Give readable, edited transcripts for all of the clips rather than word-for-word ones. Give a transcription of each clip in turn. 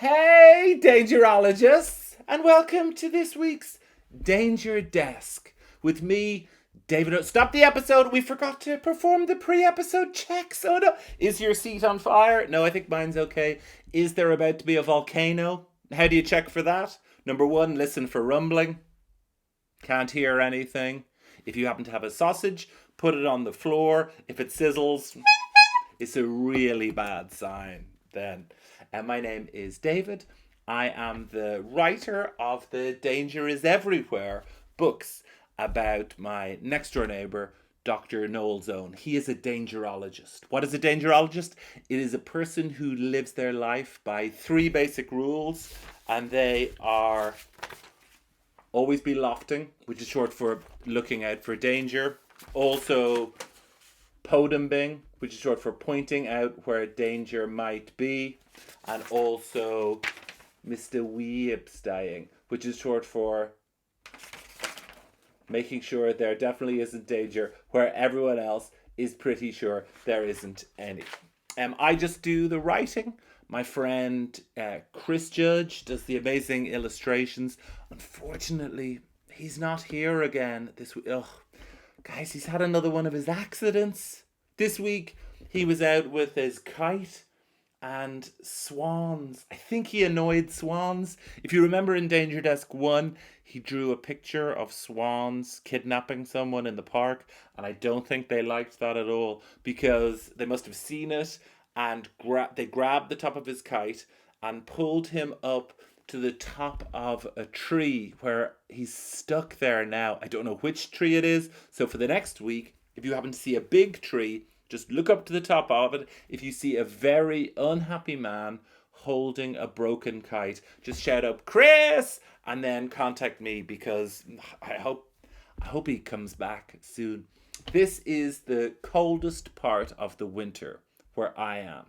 Hey, Dangerologists, and welcome to this week's Danger Desk with me, David. Stop the episode. We forgot to perform the pre-episode checks. Oh no. Is your seat on fire? No, I think mine's okay. Is there about to be a volcano? How do you check for that? Number one, listen for rumbling. Can't hear anything. If you happen to have a sausage, put it on the floor. If it sizzles, it's a really bad sign then. And my name is David. I am the writer of the Danger is Everywhere books about my next door neighbour, Dr. Noel Zone. He is a dangerologist. What is a dangerologist? It is a person who lives their life by three basic rules, and they are always be lofting, which is short for looking out for danger. Also, podembing, which is short for pointing out where danger might be. And also Mr. Weebstaying, which is short for making sure there definitely isn't danger where everyone else is pretty sure there isn't any. I just do the writing. My friend Chris Judge does the amazing illustrations. Unfortunately, he's not here again this week. Ugh. Guys, he's had another one of his accidents. This week, he was out with his kite and swans. I think he annoyed swans. If you remember in Danger Desk 1, he drew a picture of swans kidnapping someone in the park, and I don't think they liked that at all because they must have seen it and they grabbed the top of his kite and pulled him up to the top of a tree where he's stuck there now. I don't know which tree it is. So for the next week, if you happen to see a big tree, just look up to the top of it. If you see a very unhappy man holding a broken kite, just shout out, Chris, and then contact me because I hope he comes back soon. This is the coldest part of the winter where I am,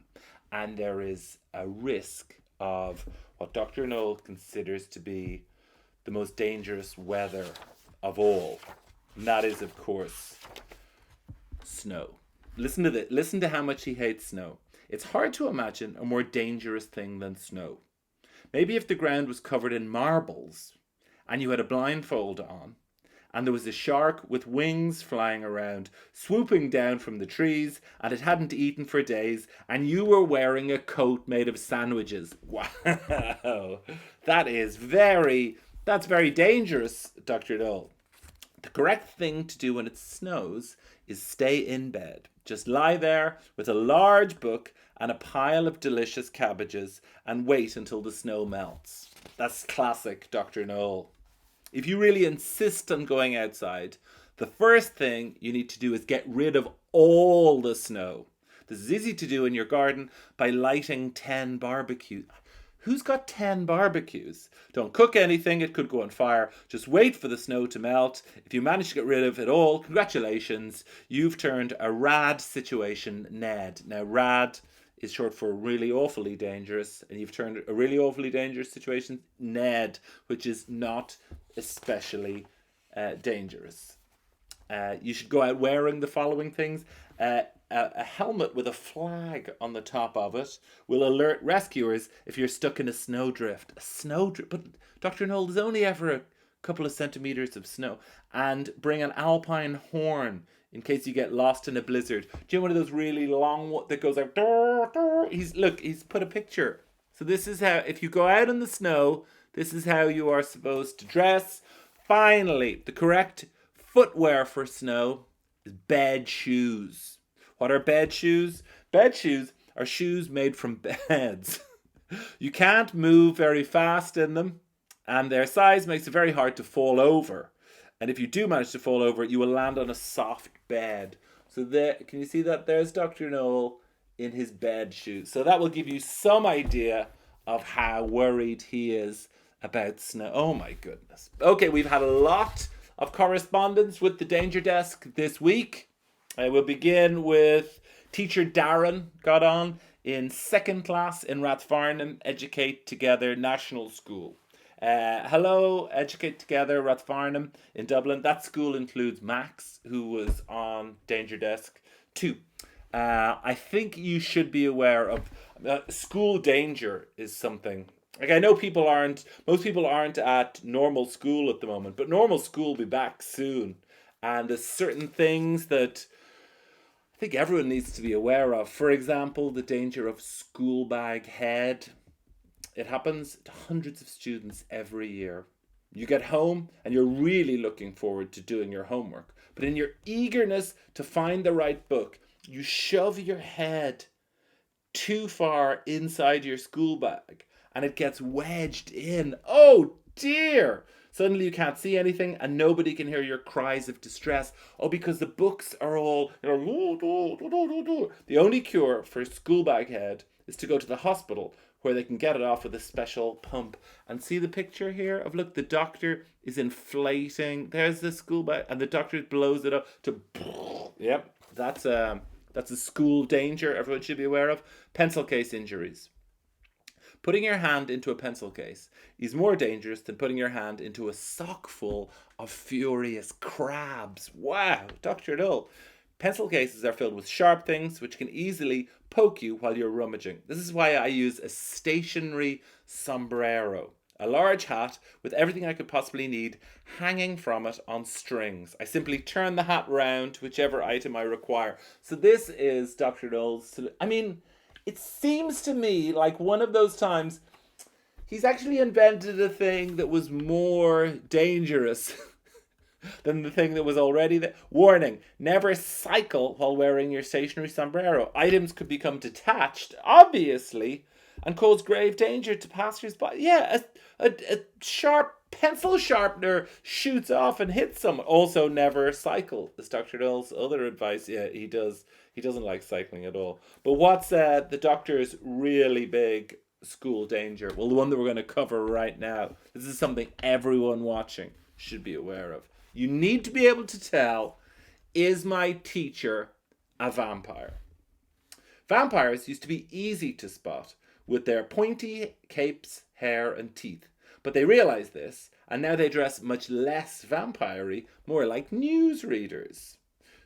and there is a risk of what Dr. Noel considers to be the most dangerous weather of all. And that is, of course, snow. Listen to this. Listen to how much he hates snow. It's hard to imagine a more dangerous thing than snow. Maybe if the ground was covered in marbles and you had a blindfold on and there was a shark with wings flying around, swooping down from the trees, and it hadn't eaten for days, and you were wearing a coat made of sandwiches. Wow. That's very dangerous, Dr. Noel. The correct thing to do when it snows is stay in bed. Just lie there with a large book and a pile of delicious cabbages and wait until the snow melts. That's classic Dr. Noel. If you really insist on going outside, the first thing you need to do is get rid of all the snow. This is easy to do in your garden by lighting 10 barbecues. Who's got 10 barbecues? Don't cook anything, it could go on fire. Just wait for the snow to melt. If you manage to get rid of it all, congratulations. You've turned a rad situation Ned. Now, rad is short for really awfully dangerous, and you've turned a really awfully dangerous situation Ned, which is not especially dangerous. You should go out wearing the following things. A helmet with a flag on the top of it will alert rescuers if you're stuck in a snowdrift. A snowdrift? But Dr. Noel, there's only ever a couple of centimetres of snow. And bring an alpine horn in case you get lost in a blizzard. Do you know one of those really long ones that goes like... He's put a picture. So this is how, if you go out in the snow, this is how you are supposed to dress. Finally, the correct footwear for snow is bed shoes. What are bed shoes? Bed shoes are shoes made from beds. You can't move very fast in them, and their size makes it very hard to fall over. And if you do manage to fall over, you will land on a soft bed. So there, can you see that? There's Dr. Noel in his bed shoes. So that will give you some idea of how worried he is about snow. Oh my goodness. Okay, we've had a lot of correspondence with the Danger Desk this week. We'll begin with teacher Darren got on in second class in Rathfarnham Educate Together National School. Hello, Educate Together Rathfarnham in Dublin. That school includes Max, who was on Danger Desk 2. I think you should be aware of school danger is something Like, I know most people aren't at normal school at the moment, but normal school will be back soon. And there's certain things that I think everyone needs to be aware of. For example, the danger of school bag head. It happens to hundreds of students every year. You get home and you're really looking forward to doing your homework. But in your eagerness to find the right book, you shove your head too far inside your school bag and it gets wedged in. Oh dear! Suddenly you can't see anything and nobody can hear your cries of distress. Oh, because the books are all, you know, the only cure for school bag head is to go to the hospital where they can get it off with a special pump. And see the picture here of, look, the doctor is inflating. There's the school bag and the doctor blows it up to, yep, that's a school danger everyone should be aware of. Pencil case injuries. Putting your hand into a pencil case is more dangerous than putting your hand into a sock full of furious crabs. Wow, Dr. Dull. Pencil cases are filled with sharp things which can easily poke you while you're rummaging. This is why I use a stationary sombrero, a large hat with everything I could possibly need hanging from it on strings. I simply turn the hat round to whichever item I require. So this is Dr. Dole's. I mean, it seems to me like one of those times he's actually invented a thing that was more dangerous than the thing that was already there. Warning, never cycle while wearing your stationary sombrero. Items could become detached, obviously, and cause grave danger to passers-by. Yeah, a sharp pencil sharpener shoots off and hits someone. Also, never cycle. Is Dr. Dole's other advice. Yeah, he does. He doesn't like cycling at all. But what's the doctor's really big school danger? Well, the one that we're going to cover right now. This is something everyone watching should be aware of. You need to be able to tell, is my teacher a vampire? Vampires used to be easy to spot with their pointy capes, hair, and teeth. But they realized this, and now they dress much less vampire-y, more like newsreaders.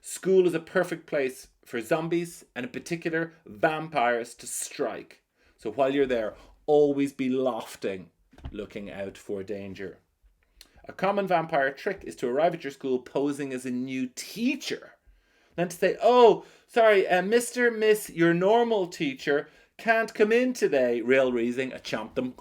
School is a perfect place for zombies, and in particular, vampires to strike. So while you're there, always be lofting, looking out for danger. A common vampire trick is to arrive at your school posing as a new teacher. Then to say, oh, sorry, Mr. Miss, your normal teacher can't come in today. Real reason, I chomped them.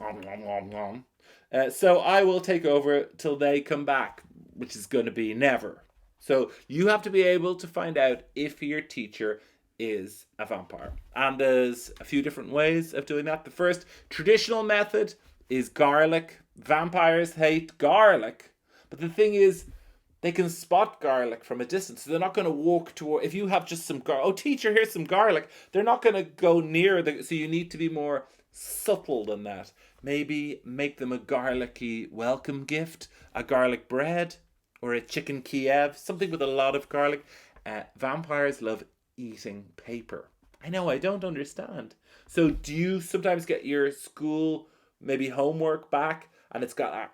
So I will take over till they come back, which is going to be never. So you have to be able to find out if your teacher is a vampire. And there's a few different ways of doing that. The first traditional method is garlic. Vampires hate garlic. But the thing is, they can spot garlic from a distance. So they're not going to walk toward, if you have just some garlic, oh teacher, here's some garlic. They're not going to go near so you need to be more subtle than that. Maybe make them a garlicky welcome gift, a garlic bread, or a chicken Kiev, something with a lot of garlic. Vampires love eating paper. I know, I don't understand. So do you sometimes get your school, maybe homework back, and it's got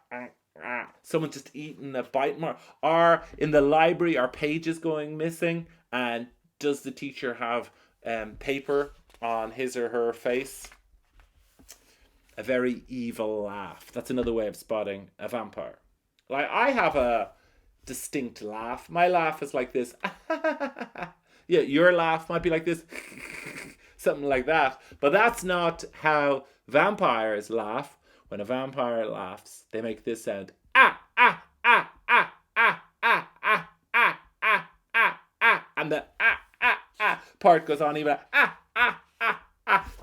someone just eating a bite mark? Or in the library, are pages going missing? And does the teacher have paper on his or her face? A very evil laugh. That's another way of spotting a vampire. Like, I have a distinct laugh. My laugh is like this. Yeah, your laugh might be like this. Something like that. But that's not how vampires laugh. When a vampire laughs, they make this sound. And the part goes on even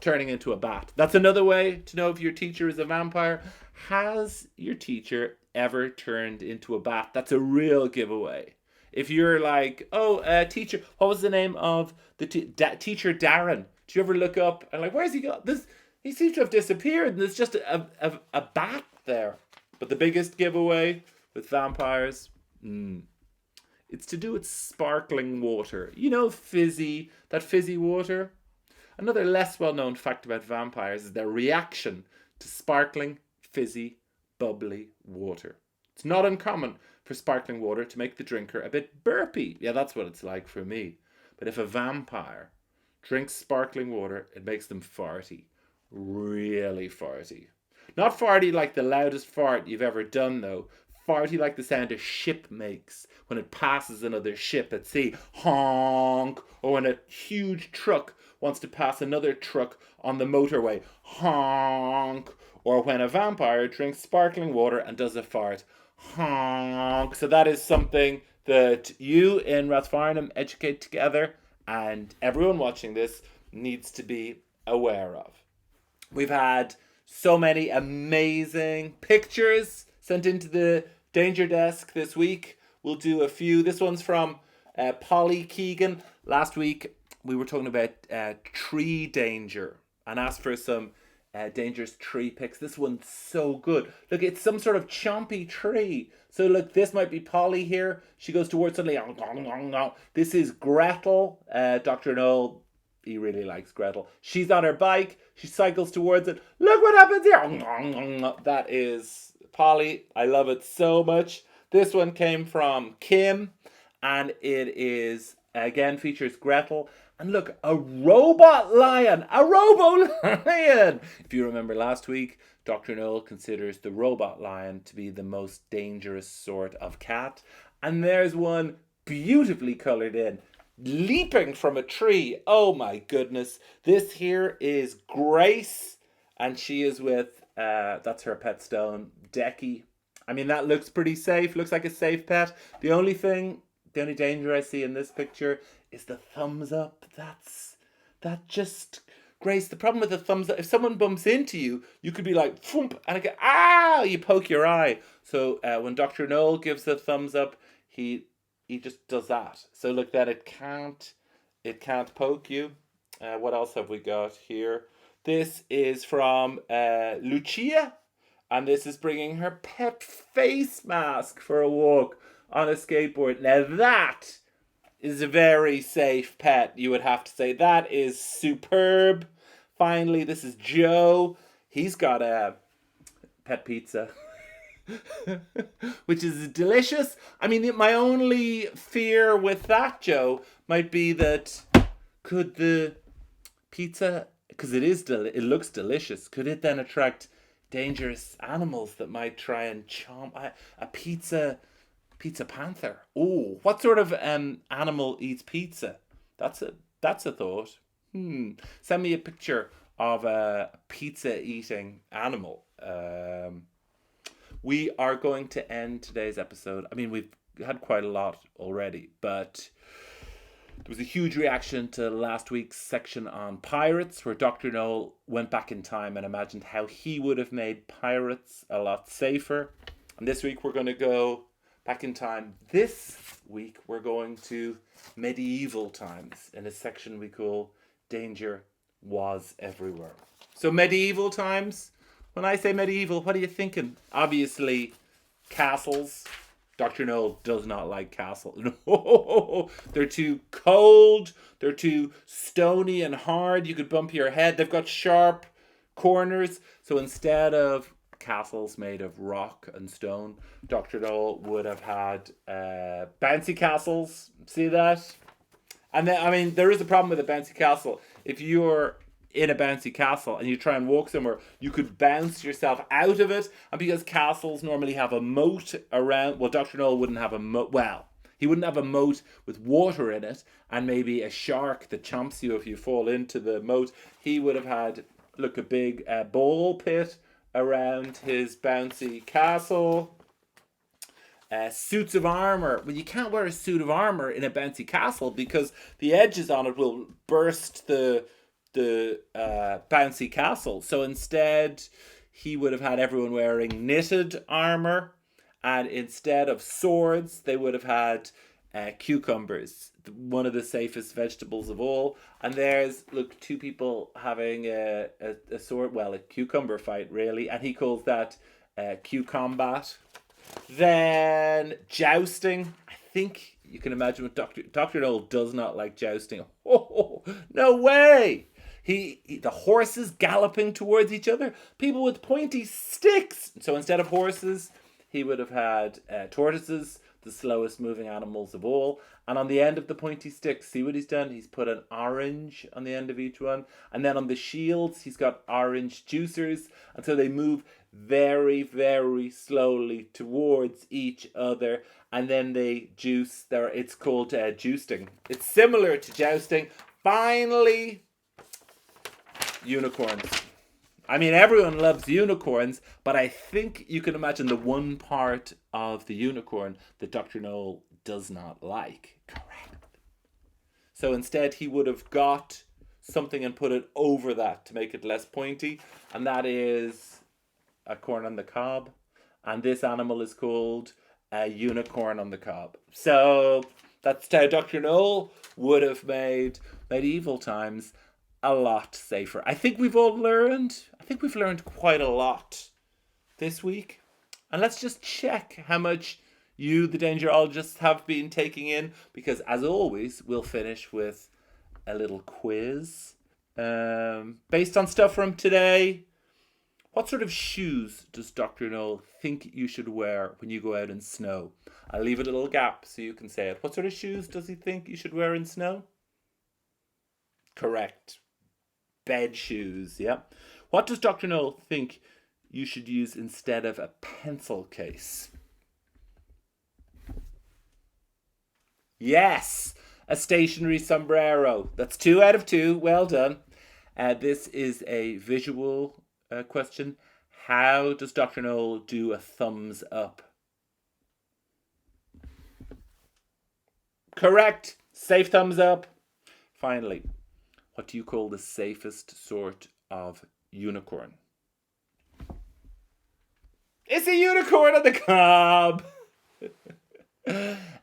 turning into a bat. That's another way to know if your teacher is a vampire. Has your teacher ever turned into a bat? That's a real giveaway. If you're like, oh, teacher, what was the name of the teacher Darren? Did you ever look up and like, where's he got this? He seems to have disappeared and there's just a bat there. But the biggest giveaway with vampires, it's to do with sparkling water. You know, that fizzy water? Another less well-known fact about vampires is their reaction to sparkling, fizzy, bubbly water. It's not uncommon for sparkling water to make the drinker a bit burpy. Yeah, that's what it's like for me. But if a vampire drinks sparkling water, it makes them farty. Really farty. Not farty like the loudest fart you've ever done, though. Farty like the sound a ship makes when it passes another ship at sea. Honk. Or when a huge truck wants to pass another truck on the motorway. Honk. Or when a vampire drinks sparkling water and does a fart. Honk. So that is something that you in Rathfarnham educate together, and everyone watching this needs to be aware of. We've had so many amazing pictures sent into the Danger Desk this week. We'll do a few. This one's from Polly Keegan. Last week we were talking about tree danger and asked for some dangerous tree pics. This one's so good. Look, it's some sort of chompy tree. So look, this might be Polly here. She goes towards something. This is Gretel. Dr. Noel, he really likes Gretel. She's on her bike. She cycles towards it. Look what happens here. That is Polly. I love it so much. This one came from Kim, and it is, again, features Gretel. And look, a robot lion. A robo-lion. If you remember last week, Dr. Noel considers the robot lion to be the most dangerous sort of cat. And there's one beautifully coloured in, leaping from a tree. Oh my goodness. This here is Grace, and she is with, that's her pet stone, Decky. I mean, that looks pretty safe. Looks like a safe pet. The only danger I see in this picture is the thumbs up. That just, Grace, the problem with the thumbs up, if someone bumps into you, you could be like, thump, and you poke your eye. So when Dr. Noel gives a thumbs up, he just does that. So look, that it can't poke you. What else have we got here? This is from Lucia, and this is bringing her pet face mask for a walk on a skateboard. Now that is a very safe pet, you would have to say. That is superb. Finally, this is Joe. He's got a pet pizza, which is delicious. I mean, my only fear with that, Joe, might be that could the pizza, because it looks delicious, could it then attract dangerous animals that might try and chomp a pizza panther? Oh, what sort of animal eats pizza? That's a thought. Send me a picture of a pizza eating animal. We are going to end today's episode. I mean, we've had quite a lot already, but there was a huge reaction to last week's section on pirates, where Dr. Noel went back in time and imagined how he would have made pirates a lot safer. And this week we're going to go back in time. This week we're going to medieval times in a section we call Danger Was Everywhere. So medieval times. When I say medieval, what are you thinking? Obviously, castles. Dr. Noel does not like castles. No, they're too cold. They're too stony and hard. You could bump your head. They've got sharp corners. So instead of castles made of rock and stone, Dr. Noel would have had bouncy castles. See that? And then, I mean, there is a problem with a bouncy castle. If you're in a bouncy castle and you try and walk somewhere, you could bounce yourself out of it. And because castles normally have a moat around, well, Dr. Noel wouldn't have a moat. Well, he wouldn't have a moat with water in it and maybe a shark that chomps you if you fall into the moat. He would have had, look, a big ball pit around his bouncy castle. Suits of armor. Well, you can't wear a suit of armor in a bouncy castle because the edges on it will burst the bouncy castle. So instead, he would have had everyone wearing knitted armor, and instead of swords, they would have had cucumbers, one of the safest vegetables of all. And there's, look, two people having a sword, well, a cucumber fight, really, and he calls that cucombat. Then jousting. I think you can imagine what Dr. Noel does not like jousting. Oh, no way! The horses galloping towards each other. People with pointy sticks. So instead of horses, he would have had tortoises, the slowest moving animals of all. And on the end of the pointy sticks, see what he's done? He's put an orange on the end of each one. And then on the shields, he's got orange juicers. And so they move very, very slowly towards each other, and then they juice. It's called jousting. It's similar to jousting. Finally, unicorns. I mean, everyone loves unicorns, but I think you can imagine the one part of the unicorn that Dr. Noel does not like. Correct. So instead, he would have got something and put it over that to make it less pointy, and that is a corn on the cob. And this animal is called a unicorn on the cob. So that's how Dr. Noel would have made medieval times a lot safer. I think we've learned quite a lot this week. And let's just check how much you, the Dangerologists, have been taking in, because as always, we'll finish with a little quiz based on stuff from today. What sort of shoes does Dr. Noel think you should wear when you go out in snow? I'll leave a little gap so you can say it. What sort of shoes does he think you should wear in snow? Correct. Bed shoes, yeah. What does Dr. Noel think you should use instead of a pencil case? Yes, a stationary sombrero. That's 2 out of 2. Well done. This is a visual question. How does Dr. Noel do a thumbs up? Correct. Safe thumbs up. Finally, what do you call the safest sort of unicorn? It's a unicorn on the cob.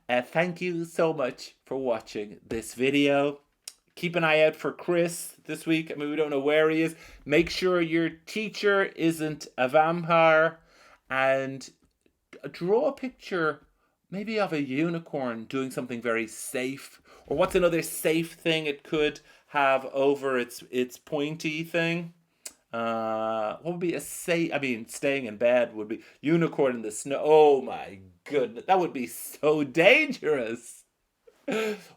Thank you so much for watching this video. Keep an eye out for Chris this week. I mean, we don't know where he is. Make sure your teacher isn't a vampire, and draw a picture maybe of a unicorn doing something very safe. Or what's another safe thing it could have over its pointy thing? What would be a safe? I mean, staying in bed would be unicorn in the snow. Oh my goodness, that would be so dangerous.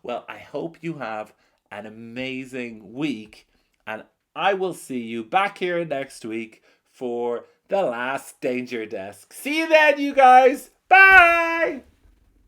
Well, I hope you have an amazing week, and I will see you back here next week for the last Danger Desk. See you then, you guys. Bye.